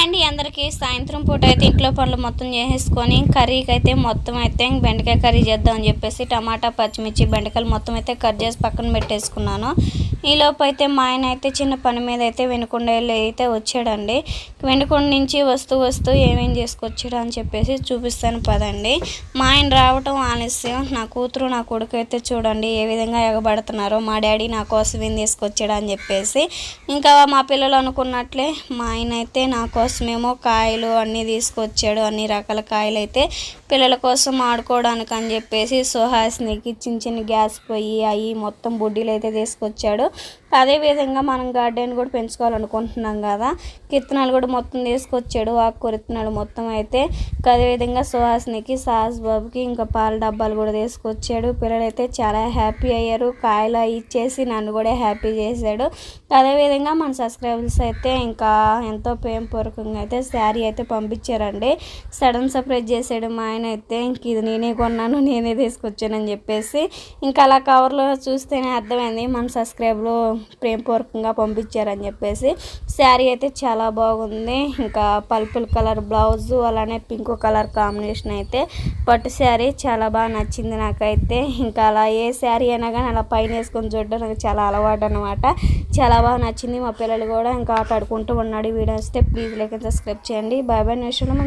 అండి అందరికీ సాయంత్రం పూట అయితే ఇంట్లో పనులు మొత్తం చేసేసుకొని కర్రీకి అయితే మొత్తం అయితే బెండకాయ కర్రీ చేద్దామని చెప్పేసి టమాటా పచ్చిమిర్చి బెండకాయలు మొత్తం అయితే కట్ చేసి పక్కన పెట్టేసుకున్నాను. ఈలోపు అయితే మా ఆయన అయితే చిన్న పని మీద అయితే వెనుకొండ అయితే వచ్చాడండి. వెనుకొండ నుంచి వస్తూ ఏమేం చేసుకొచ్చాడు అని చెప్పేసి చూపిస్తాను పదండి. మా ఆయన రావటం ఆలస్యం. నా కూతురు నా కొడుకు అయితే చూడండి ఏ విధంగా ఎగబడుతున్నారో. మా డాడీ నా కోసం ఏం తీసుకొచ్చాడు అని చెప్పేసి. ఇంకా మా పిల్లలు అనుకున్నట్లే మా ఆయన అయితే నా కోసమేమో కాయలు అన్నీ తీసుకొచ్చాడు. అన్ని రకాల కాయలు అయితే పిల్లల కోసం ఆడుకోవడానికి అని చెప్పేసి సుహాసినికి చిన్న గ్యాస్ పొయ్యి అవి మొత్తం బుడ్డీలు అయితే తీసుకొచ్చాడు. అదేవిధంగా మనం గార్డెన్ కూడా పెంచుకోవాలనుకుంటున్నాం కదా, కిత్తనాలు కూడా మొత్తం తీసుకొచ్చాడు. ఆకుకూర విత్తనాలు మొత్తం అయితే. అదేవిధంగా సుహాసినికి సాస్ బాబుకి ఇంకా పాల డబ్బాలు కూడా తీసుకొచ్చాడు. పిల్లలైతే చాలా హ్యాపీ అయ్యారు. కాయలు ఇచ్చేసి నన్ను కూడా హ్యాపీ చేశాడు. అదేవిధంగా మన సబ్స్క్రైబర్స్ అయితే ఇంకా ఎంతో ప్రేమపూర్వకంగా అయితే శారీ అయితే పంపించారండి. సడన్ సర్ప్రైజ్ చేశాడు మా ఆయన అయితే. ఇంక ఇది నేనే కొన్నాను, నేనే తీసుకొచ్చానని చెప్పేసి. ఇంకా అలా కవర్లో చూస్తేనే అర్థమైంది మన సబ్స్క్రైబ్లో ప్రేమపూర్వకంగా పంపించారని చెప్పేసి. శారీ అయితే చాలా బాగుంది. ఇంకా పర్పుల్ కలర్ బ్లౌజు అలానే పింక్ కలర్ కాంబినేషన్ అయితే పట్టు శారీ చాలా బాగా నచ్చింది నాకైతే. ఇంకా అలా ఏ శారీ అయినా కానీ అలా పైన వేసుకొని చూడడం నాకు చాలా అలవాటు అనమాట. చాలా బాగా నచ్చింది. మా పిల్లలు కూడా ఇంకా ఆట ఆడుకుంటూ ఉన్నాడు. వీడియో వస్తే ప్లీజ్ లైక్ అండ్ సబ్స్క్రైబ్ చేయండి. Bye bye. నెక్స్ట్